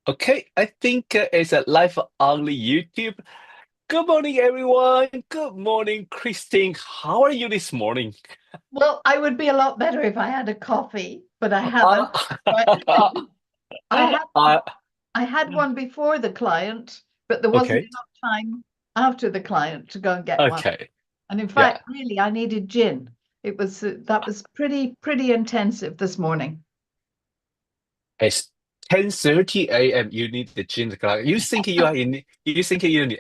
Okay, I think it's a live only YouTube. Good morning, everyone. Good morning, Christine. How are you this morning? Well, I would be a lot better if I had a coffee, but I Uh, haven't. Right? I had uh, I had one before the client, but there wasn't okay, enough time after the client to go and get one. okay, And in yeah. fact, really, I needed gin. It was that was pretty intensive this morning. It's 10:30 a.m. You need the gym clock. You think you're in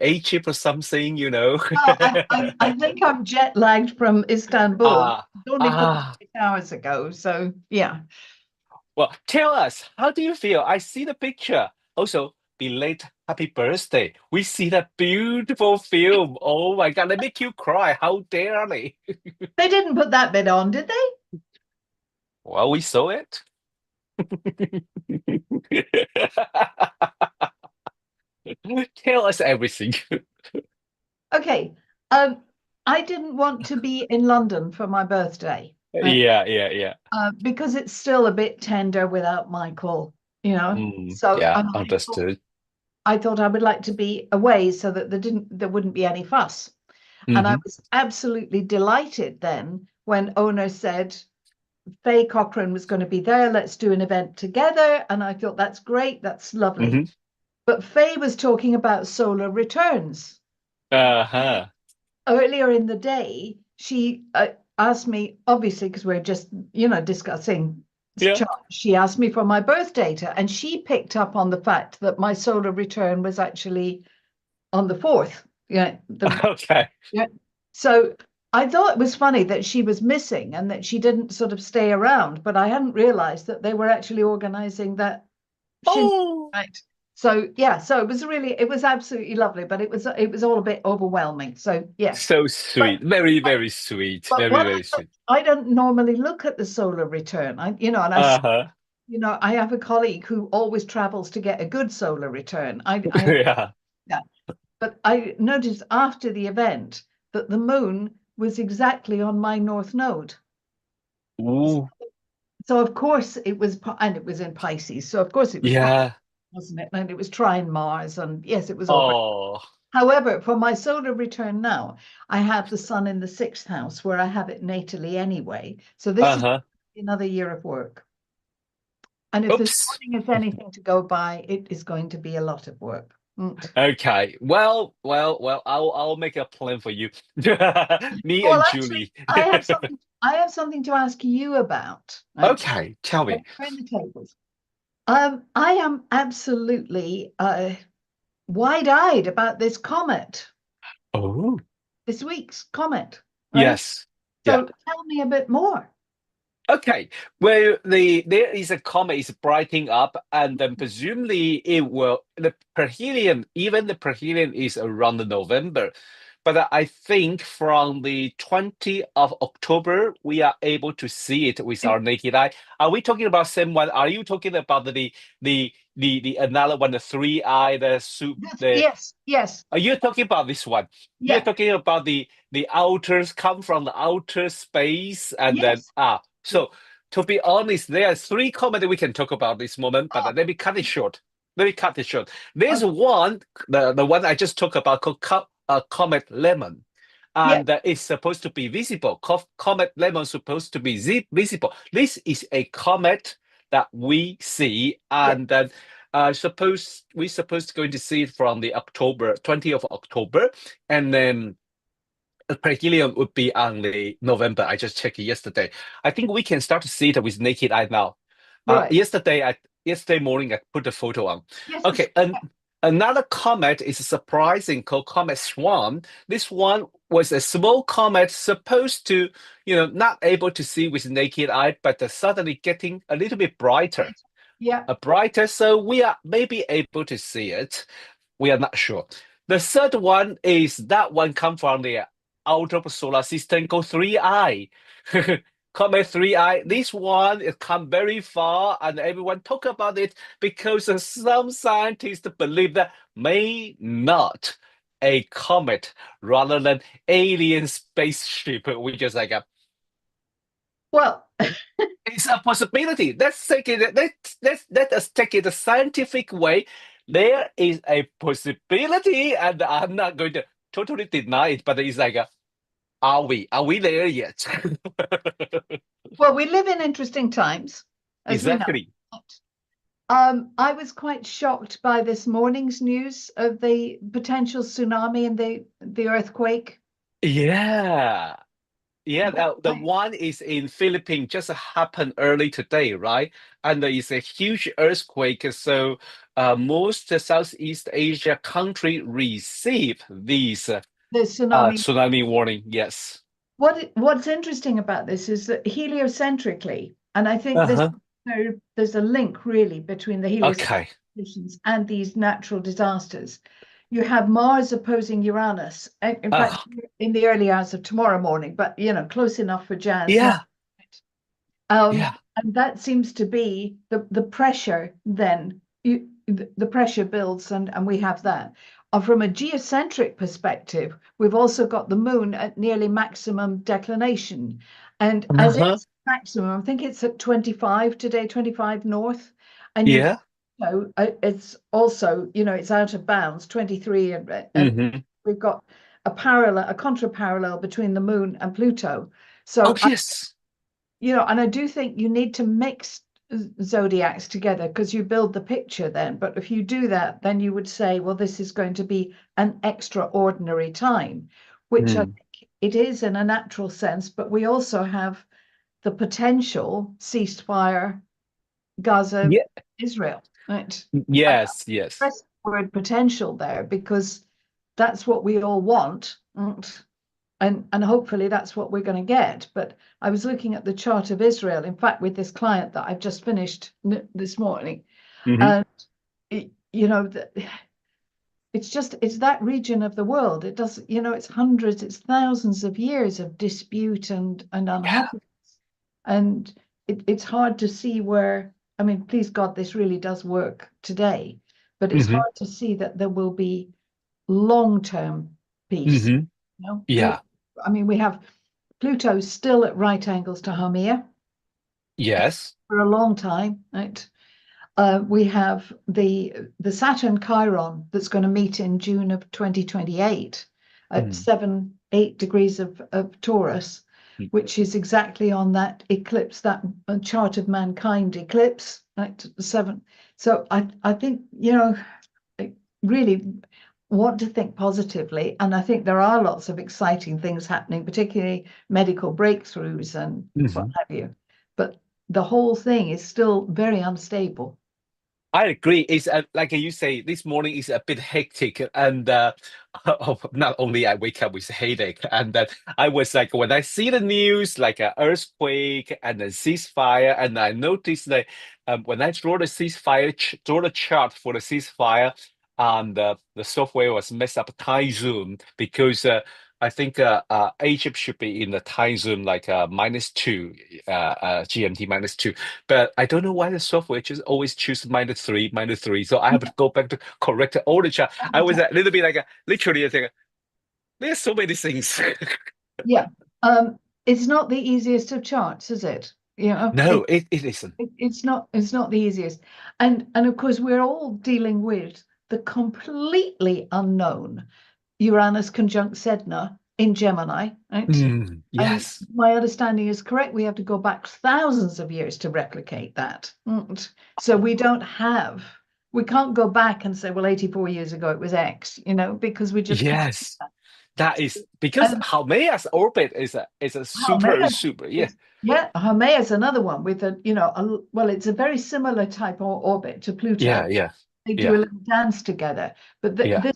Egypt or something, you know? Well, I think I'm jet lagged from Istanbul. Ah, It's only ah. 48 hours ago, so yeah. Well, tell us, how do you feel? I see the picture. Also, belated happy birthday. We see that beautiful film. Oh my God, they make you cry. How dare they? They didn't put that bit on, did they? Well, we saw it. Tell us everything. Okay. Um, I didn't want to be in London for my birthday, right? Yeah, yeah, yeah. Because it's still a bit tender without Michael, you know. So Yeah, and understood. I thought I would like to be away so that there wouldn't be any fuss. And I Hmm. was absolutely delighted then when owner said Faye Cochrane was going to be there. Let's do an event together. And I thought that's great, that's lovely. Hmm. But Faye was talking about solar returns. Uh-huh. Earlier in the day, she asked me, obviously, because we're just, discussing Yeah. chart, she asked me for my birth data, and she picked up on the fact that my solar return was actually on the 4th. Okay. Yeah. So I thought it was funny that she was missing and that she didn't sort of stay around, but I hadn't realized that they were actually organizing that shin. Oh, Right. So yeah, so it was absolutely lovely, but it was all a bit overwhelming. So yes. so But sweet. Very, very sweet. but Very, what very sweet. I don't normally look at the solar return. And Uh-huh. I have a colleague who always travels to get a good solar return. I Yeah. yeah, but I noticed after the event that the moon was exactly on my north node. Ooh. So of course and it was in Pisces. So of course it was fine, Yeah. wasn't it? And it was trine Mars, and yes, it was all great. Oh. However, for my solar return now, I have the sun in the sixth house where I have it natally anyway. So this is Uh-huh. another year of work. And if this Oops. morning is anything to go by, it is going to be a lot of work. Mm. Okay. Well, I'll make a plan for you. Me Well, and actually, Julie. I have something to ask you about, right? Okay, tell me. Let's turn the tables. I am absolutely wide-eyed about this comet, Oh, this week's comet, right? yes. Yeah. So tell me a bit more. Okay. Well, there is a comet is brightening up, and then presumably it will the perihelion, even the perihelion is around the November. But I think from the 20th of October, we are able to see it with our naked eye. Are we talking about same one? Are you talking about the another one, the three eye, the soup, the Yes, yes, are you talking about this one? You're yeah, talking about the outers come from the outer space and then yes. so to be honest, there are three comedy we can talk about this moment, but Oh, let me cut it short. Let me cut it short. There's okay. one, the one I just talked about called Comet Lemon. Yeah, And it's supposed to be visible. Comet Lemon is supposed to be visible. This is a comet that we see, yeah, and then suppose we're supposed to going to see it from the October 20th of October, and then perihelion would be on the November. I just checked it yesterday. I think we can start to see it with naked eye now. right. Yesterday morning I put the photo on. Yes, Okay, and another comet is surprising called Comet Swan. This one was a small comet supposed to, not able to see with naked eye, but suddenly getting a little bit brighter, yeah. so we are maybe able to see it. We are not sure. The third one is that one come from the outer solar system called 3I. Comet 3I. This one it come very far and everyone talk about it because some scientists believe that may not a comet rather than alien spaceship, which is like a Well, It's a possibility. Let's take it. Let us take it the scientific way. There is a possibility, and I'm not going to totally deny it, but it's like, are we? Are we there yet? well, we live in interesting times, as we know. Exactly. I was quite shocked by this morning's news of the potential tsunami and the earthquake. Yeah. Yeah, the I- one is in Philippines just happened early today, right? And it's a huge earthquake. So most Southeast Asia country receive these The tsunami. tsunami warning. Yes. What's interesting about this is that heliocentrically, and I think Uh-huh. there's a link really between the heliocentric Okay. conditions and these natural disasters. You have Mars opposing Uranus, in fact, Uh, in the early hours of tomorrow morning, but close enough for Jazz now. yeah. Yeah. And that seems to be the pressure then. The pressure builds, and we have that. From a geocentric perspective, we've also got the moon at nearly maximum declination. And as Uh-huh. it's maximum, I think it's at 25 today, 25 north. And Yeah. it's also, it's out of bounds, 23. And Hmm. we've got a contra parallel between the moon and Pluto. Oh, So yes. and I do think you need to mix zodiacs together because you build the picture then. But if you do that, then you would say, well, this is going to be an extraordinary time, which I Mm. think it is in a natural sense. But we also have the potential ceasefire, Gaza, Yeah. Israel, right? And I Yes. Yes. press the word potential there because that's what we all want. Right? And hopefully that's what we're going to get. But I was looking at the chart of Israel, in fact, with this client that I've just finished this morning, Hmm. and it's that region of the world. It does, it's hundreds, it's thousands of years of dispute and Yeah. unhappiness, and it's hard to see where. I mean, please God, this really does work today, but it's Hmm. hard to see that there will be long-term peace. Hmm. You know, Yeah. I mean, we have Pluto still at right angles to Haumea Yes. for a long time, right? We have the Saturn Chiron that's going to meet in June of 2028 at Mm. 8 degrees of Taurus, which is exactly on that eclipse, that chart of mankind eclipse, right? Seven. So I think, really want to think positively. And I think there are lots of exciting things happening, particularly medical breakthroughs and what Hmm. have you. But the whole thing is still very unstable. I agree. It's like you say, this morning is a bit hectic, and not only I wake up with a headache, and then I was like, when I see the news, like an earthquake and a ceasefire, and I noticed that when I draw the ceasefire, draw the chart for the ceasefire, and the software was messed up time zone because I think Egypt should be in the time zone like -2, GMT -2. But I don't know why the software just always choose -3, -3. So I have to go back to correct all the chart. I was a little bit like, literally, I think, there's so many things. Yeah. It's not the easiest of charts, is it? No, it isn't. It's not the easiest. And of course we're all dealing with the completely unknown Uranus conjunct Sedna in Gemini, right? Mm, And yes. my understanding is correct. We have to go back thousands of years to replicate that. Right? So we can't go back and say, well, 84 years ago it was X, because we just can't do Yes. That is that. because And Haumea's orbit is a Haumea super, yeah. is, yeah, Haumea is another one with well, it's a very similar type of orbit to Yeah, Pluto. yeah, They do a yeah, little dance together, but yeah.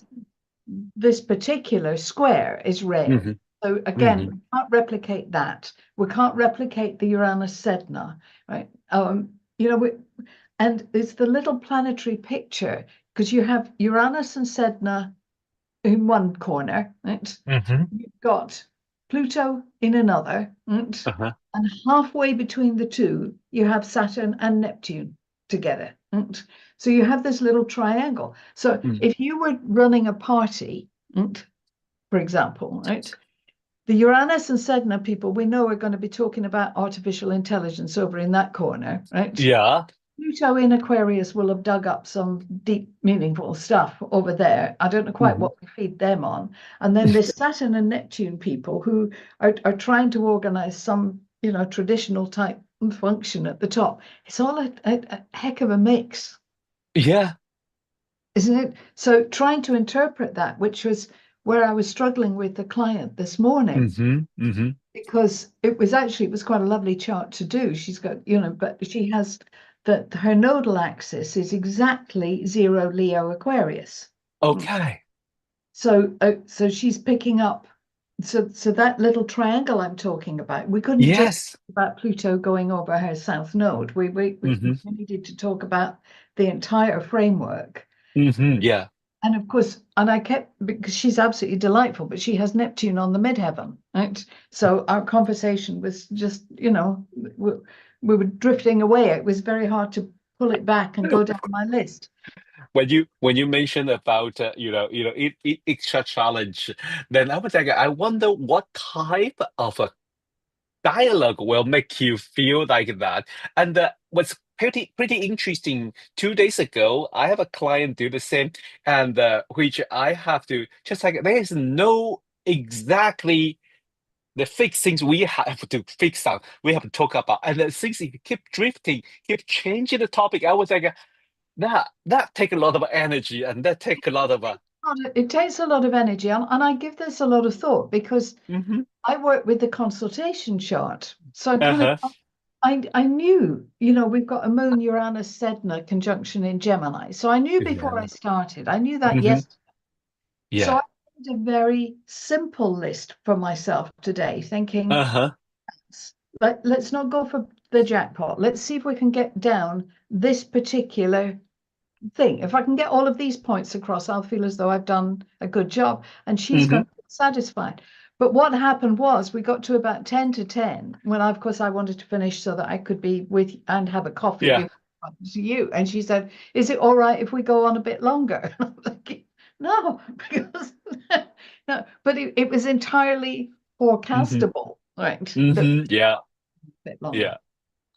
this particular square is rare. Hmm. So again, Hmm. we can't replicate that. We can't replicate the Uranus Sedna, right? And it's the little planetary picture because you have Uranus and Sedna in one corner, right? Hmm. You've got Pluto in another, right? Uh-huh. And halfway between the two, you have Saturn and Neptune together. Right? So you have this little triangle. So Mm. if you were running a party, right, for example, right, the Uranus and Sedna people, we know are going to be talking about artificial intelligence over in that corner, right? Yeah. Pluto in Aquarius will have dug up some deep, meaningful stuff over there. I don't know quite what we feed them on. And then there's Saturn and Neptune people who are trying to organize some, traditional type function at the top. It's all a heck of a mix, Yeah. isn't it? So trying to interpret that, which was where I was struggling with the client this morning. Because it was quite a lovely chart to do. She's got, but she has that her nodal axis is exactly 0 Leo Aquarius. Okay. So she's picking up. So that little triangle I'm talking about, we couldn't just Yes. talk about Pluto going over her south node. We needed to talk about the entire framework. Yeah. And of course, because she's absolutely delightful, but she has Neptune on the midheaven, right? So our conversation was just, we were drifting away. It was very hard to pull it back and go down my list. When you mentioned about it's a challenge, then I was like, I wonder what type of a dialogue will make you feel like that. And what's pretty interesting. 2 days ago, I have a client do the same, and which I have to just like there is no exactly the fixed things we have to fix out. We have to talk about, and then things keep drifting, keep changing the topic. I was like, that take a lot of energy, and that take a lot of It takes a lot of energy, and I give this a lot of thought because I work with the consultation chart. So I knew, we've got a Moon Uranus Sedna conjunction in Gemini. So I knew before I started, I knew that yesterday. So Yeah. I made a very simple list for myself today, thinking, let's not go for the jackpot. Let's see if we can get down this particular thing. If I can get all of these points across, I'll feel as though I've done a good job. And she's going to be satisfied. But what happened was we got to about 10 to 10 when, of course, I wanted to finish so that I could be with and have a coffee Yeah. to you. And she said, is it all right if we go on a bit longer? I'm like, no, because no, but it was entirely forecastable, right? Yeah. A bit longer. Yeah.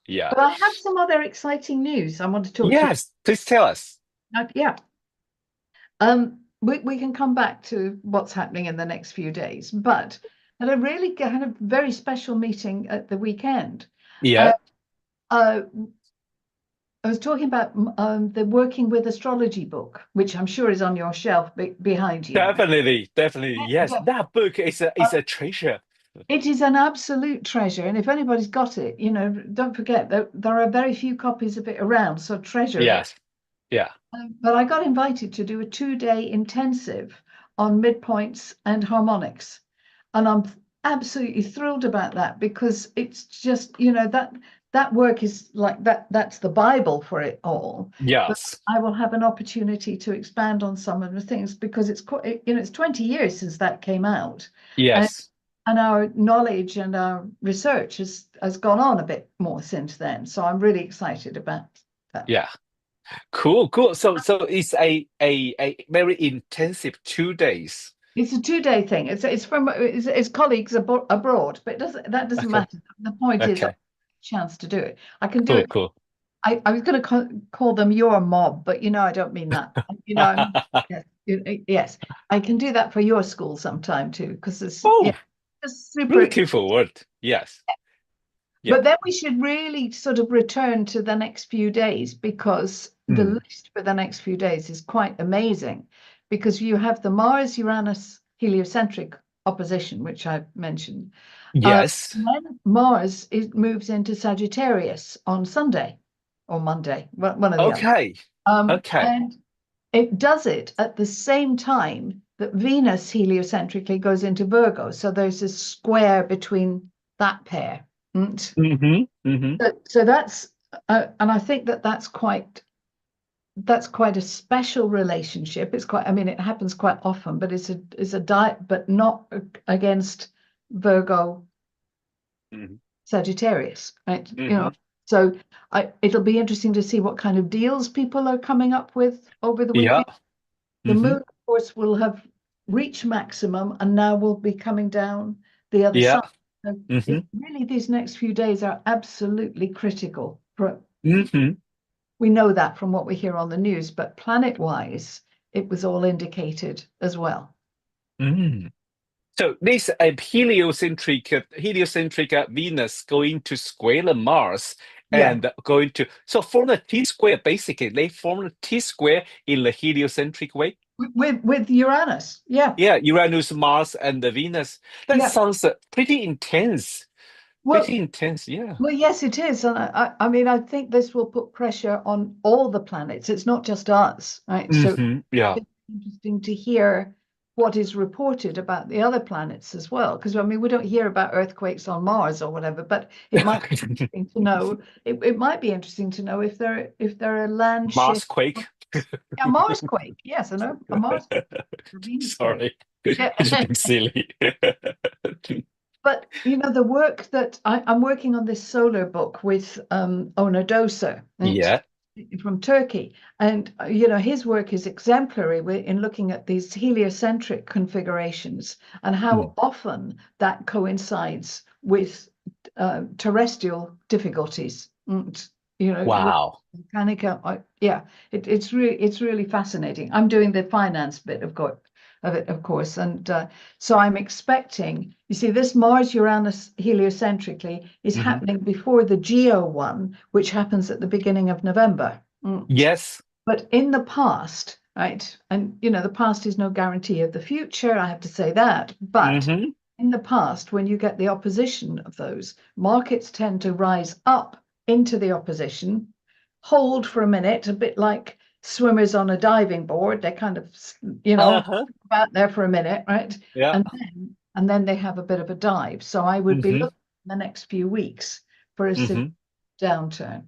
Yeah. But I have some other exciting news I want to talk to you. Yes, please tell us. Yeah. We can come back to what's happening in the next few days, but had a very special meeting at the weekend. Yeah. I was talking about the Working with Astrology book, which I'm sure is on your shelf behind you. Definitely. Yes, that book is a treasure. It is an absolute treasure, and if anybody's got it, don't forget that there are very few copies of it around, so treasure it. Yes. Yeah. But I got invited to do a 2-day intensive on midpoints and harmonics. And I'm absolutely thrilled about that because it's just, that work is like that's the Bible for it all. Yes. But I will have an opportunity to expand on some of the things because it's 20 years since that came out. Yes. And our knowledge and our research has gone on a bit more since then. So I'm really excited about that. Yeah. Cool. So it's a very intensive 2 days. It's a 2-day thing. It's from it's colleagues abroad, but that doesn't matter. The point is a chance to do it. I can do it. Cool. I was going to call them your mob, but I don't mean that. Yes, I can do that for your school sometime too, because it's super. Looking forward. Yes. Yeah. But then we should really sort of return to the next few days because the list for the next few days is quite amazing because you have the Mars-Uranus heliocentric opposition, which I've mentioned. Yes. Then Mars moves into Sagittarius on Sunday or Monday, one of the other. And it does it at the same time that Venus heliocentrically goes into Virgo. So there's a square between that pair. So that's and I think that's quite a special relationship. It's it happens quite often, but it's a diet, but not against Virgo Sagittarius, right? So it'll be interesting to see what kind of deals people are coming up with over the weekend. The moon, of course, will have reached maximum and now will be coming down. the other Yeah. side. So Mm-hmm. really, these next few days are absolutely critical. Mm-hmm. We know that from what we hear on the news, but planet-wise, it was all indicated as well. Mm. So this heliocentric Venus going to square the Mars Yeah, and going to form a T square. Basically, they form a T square in the heliocentric way. with Uranus. Yeah, Yeah, Uranus, Mars, and the Venus. That yeah. sounds pretty intense. Pretty Well, intense. Yeah. well, yes, it is, and I mean, I think this will put pressure on all the planets. It's not just us, right? So Mm-hmm. Yeah. it's interesting to hear what is reported about the other planets as well, because I mean, we don't hear about earthquakes on Mars or whatever, but it might be interesting to know. It might be interesting to know if there are land Mars shifts. quake. A Mars quake, yes, I know a Mars quake, a Venus quake. Sorry, Yeah. it's being silly. But you know, the work that I'm working on this solar book with Ona Dosa, right, Yeah. from Turkey, and you know, his work is exemplary in looking at these heliocentric configurations and Mm. how often that coincides with terrestrial difficulties. And, you know, Wow. mechanical. Yeah, it's really fascinating. I'm doing the finance bit of it, of course, and so I'm expecting. You see, this Mars Uranus heliocentrically is Hmm. happening before the Geo one, which happens at the beginning of November. Yes. But in the past, right, and you know, the past is no guarantee of the future. I have to say that, but Hmm. in the past, when you get the opposition of those, markets tend to rise up into the opposition, hold for a minute, a bit like swimmers on a diving board. They kind of, you know, Uh-huh. out there for a minute, right? Yeah. And then they have a bit of a dive. So I would be Hmm. looking in the next few weeks for a severe Hmm. downturn.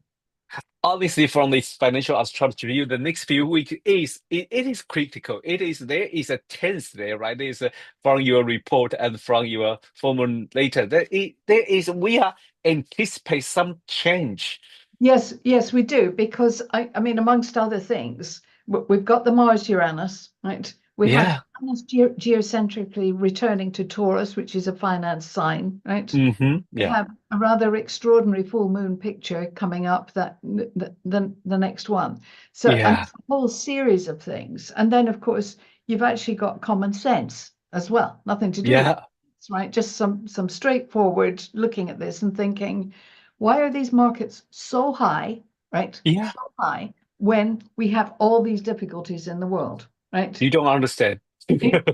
Obviously, from this financial astrology view, the next few weeks it is critical. It is there is a tense there, right? There's from your report and from your formulator. There is we are anticipate some change. Yes, we do, because I mean, amongst other things, we've got the Mars Uranus, right? We have Yeah. Uranus geocentrically returning to Taurus, which is a finance sign, right? Hmm. We Yeah. have a rather extraordinary full moon picture coming up, that the next one. So, and Yeah. it's a whole series of things. And then, of course, you've actually got common sense as well, nothing to do with Yeah. this, right? Just some straightforward looking at this and thinking, why are these markets so high, right? Yeah. So high when we have all these difficulties in the world, right? You don't understand. It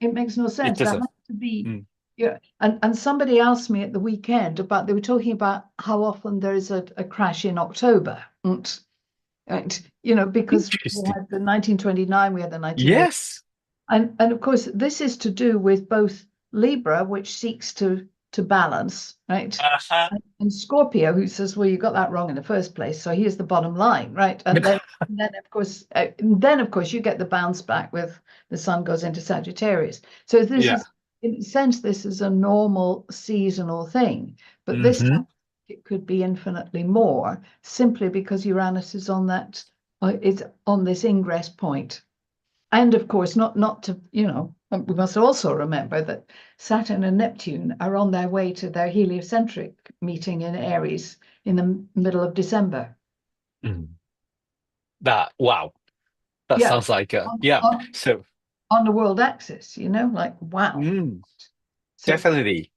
It makes no sense. There has doesn't. to be, Mm. yeah. And somebody asked me at the weekend about, they were talking about how often there is a crash in October. And you know, because we Interesting. had the 1929, we had the 1980, Yes. and of course this is to do with both Libra, which seeks to balance, right? Uh-huh. And Scorpio, who says, well, you got that wrong in the first place, so here's the bottom line, right? And then of course you get the bounce back with the sun goes into Sagittarius. So this Yeah. is, in a sense, this is a normal seasonal thing, but this Hmm. time it could be infinitely more, simply because Uranus is on that, is on this ingress point. And of course, not to, you know, we must also remember that Saturn and Neptune are on their way to their heliocentric meeting in Aries in the middle of December. That wow. That Yeah, sounds like on, yeah. on, So on the world axis, you know, like wow. mm, So definitely.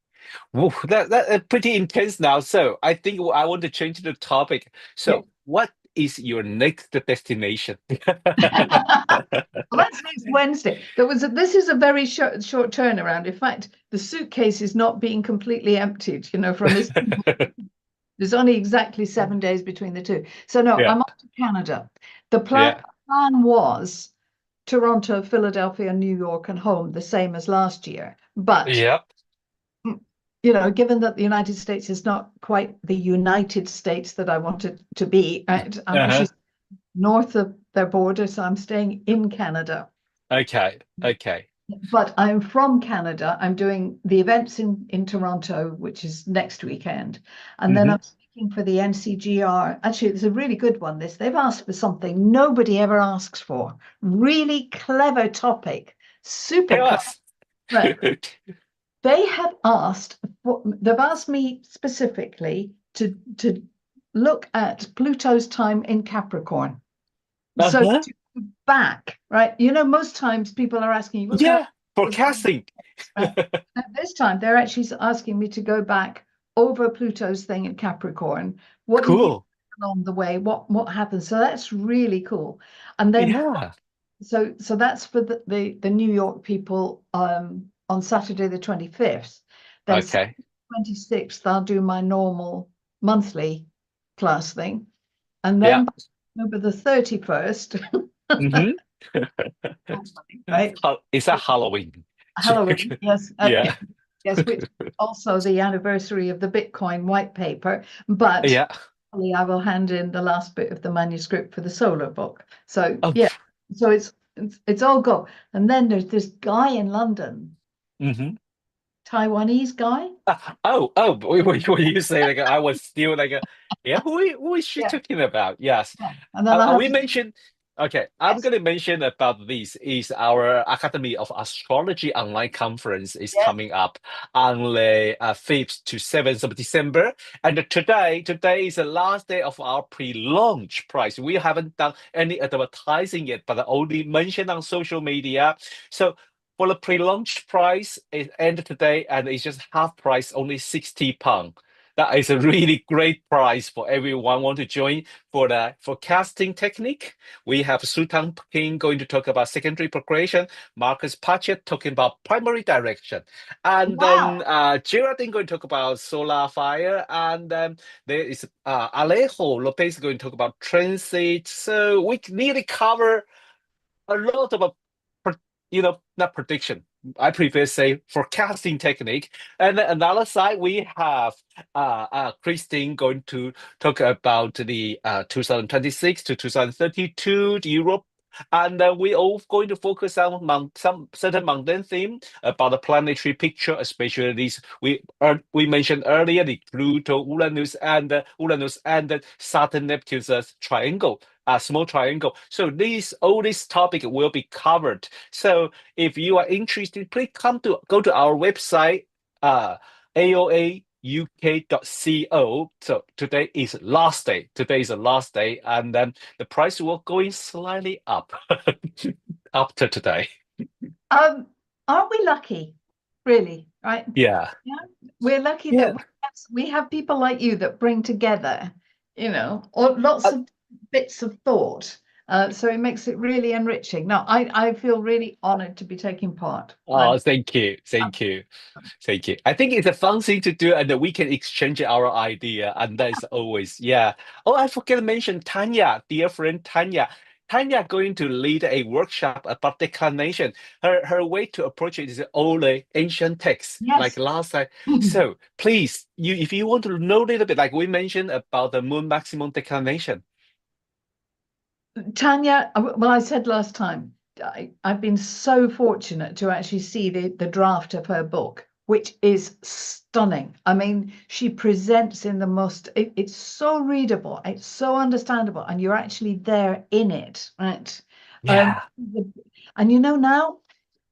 Woo, that pretty intense now. So I think I want to change the topic. yeah. So what is your next destination? Well, that's next Wednesday. This is a very short turnaround. In fact, the suitcase is not being completely emptied, you know, from this. There's only exactly 7 days between the two. So no, Yeah. I'm off to Canada. The plan, Yeah. plan was Toronto, Philadelphia, New York, and home, the same as last year. But Yeah. you know, given that the United States is not quite the United States that I wanted to be, right? I'm Uh-huh. actually north of their border, so I'm staying in Canada. Okay. Okay. But I'm from Canada. I'm doing the events in Toronto, which is next weekend. And then Hmm. I'm speaking for the NCGR. Actually, it's a really good one, this. They've asked for something nobody ever asks for. Really clever topic. Super Tell clever. us. Right. They have asked, they've asked me specifically to look at Pluto's time in Capricorn. So Uh-huh. to go back, right? Most times people are asking you, what's Yeah, happening? forecasting. Right? At this time, they're actually asking me to go back over Pluto's thing in Capricorn. What did you Cool. along the way? What happened? So that's really cool. And then Yeah. so that's for the New York people on Saturday the 25th. Then Okay. 26th, I'll do my normal monthly class thing. And Yeah. then by October the 31st, Mm-hmm. right? Is that Halloween? Halloween, yes. Yeah. Yes, which is also the anniversary of the Bitcoin white paper. But Yeah. I will hand in the last bit of the manuscript for the solar book. So Oh. yeah, so it's all go. And then there's this guy in London, Mm-hmm. Taiwanese guy. Oh, when you say like I was still like yeah, who is she Yeah, talking about? Yes. yeah. And then I have We to mentioned okay, I'm yes, gonna mention about this is our Academy of Astrology online conference is yes. coming up on the 5th to 7th of December. And today is the last day of our pre-launch price. We haven't done any advertising yet, but only mentioned on social media. So for the pre-launch price, it ended today and it's just half price, only £60. That is a really great price for everyone want to join for the forecasting technique. We have Sue Tompkins going to talk about secondary progression, Marcos Patchett talking about primary direction, and Wow. then Geraldine going to talk about solar fire, and then there is Alejo López going to talk about transit. So we nearly cover a lot of not prediction. I prefer say forecasting technique. And then another side, we have Christine going to talk about the 2026 to 2032 Europe. And we all going to focus on some certain mountain theme about the planetary picture, especially these we mentioned earlier the Pluto, Uranus and the Saturn Neptune's triangle, a small triangle. So all this topic will be covered. So if you are interested, please go to our website, aoauk.co. So today is last day. Today is the last day, and then the price will going slightly up after today. Aren't we lucky? Really, right? Yeah. Yeah, we're lucky that Yeah. we have people like you that bring together, or lots Uh, of bits of thought. So it makes it really enriching. No, I feel really honored to be taking part. oh, thank you. Thank you. Thank you. I think it's a fun thing to do, and that we can exchange our idea, and that is always, yeah. Oh, I forgot to mention Tania, dear friend Tania. Tania going to lead a workshop about declination. Her way to approach it is all the ancient texts, like Yes. last time. So please, if you want to know a little bit, like we mentioned about the moon maximum declination. Tania, well, I said last time, I've been so fortunate to actually see the draft of her book, which is stunning. I mean, she presents in the most, it's so readable, it's so understandable, and you're actually there in it, right? Um, Yeah. and now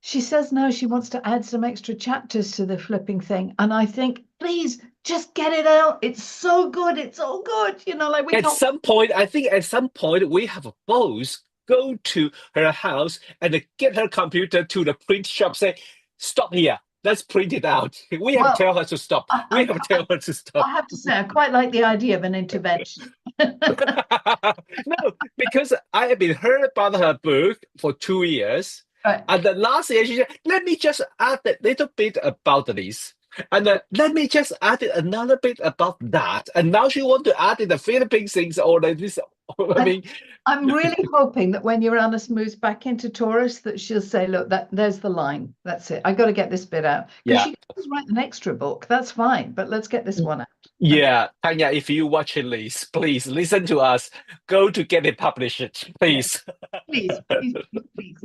she says now she wants to add some extra chapters to the flipping thing. And I think, please just get it out. It's so good. It's so good. Like we At can't. some point, I think at some point we have a boss go to her house and get her computer to the print shop, say, "Stop here. Let's print it out." We have to Well, tell her to stop. We have to tell her to I stop. have to say, I quite like the idea of an intervention. No, because I have been heard about her book for 2 years. Right. And the last year she said, let me just add a little bit about this. And let me just add another bit about that. And now she want to add in the Philippine things or like this. I And mean, I'm really hoping that when Uranus moves back into Taurus, that she'll say, look, there's the line. That's it. I got to get this bit out. Because yeah. she can write an extra book. That's fine. But let's get this one out. Yeah, Tanya, if you watching this, please listen to us. Go to get it published, Yes. please. Please, please, please, please.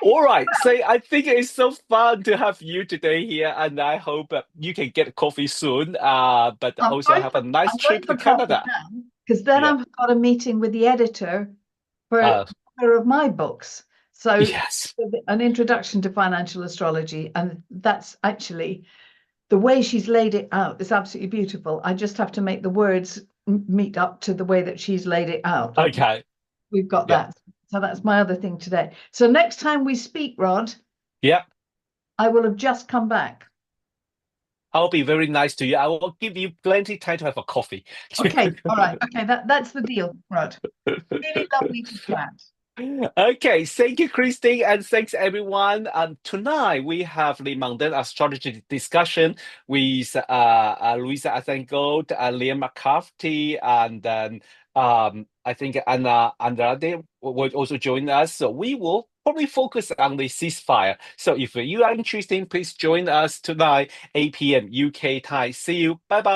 All right. So I think it's so fun to have you today here, and I hope you can get coffee soon. But also have a nice I'm going trip to for coffee Canada. now because then Yeah. I've got a meeting with the editor for Uh, of my books. So Yes. an introduction to financial astrology, and that's actually the way she's laid it out is absolutely beautiful. I just have to make the words meet up to the way that she's laid it out. Okay. We've got Yeah. that. So that's my other thing today. So next time we speak, Rod, Yeah. I will have just come back. I'll be very nice to you. I will give you plenty time to have a coffee. Okay, all right. Okay, that's the deal, Rod. Really lovely to chat. Okay, thank you, Christine, and thanks everyone. Tonight we have the mundane astrology discussion with Louisa Azengold, Lianne McCafferty, and then I think Andrade will also join us. So we will probably focus on the ceasefire. So if you are interested, please join us tonight, 8 p.m. UK time. See you. Bye bye.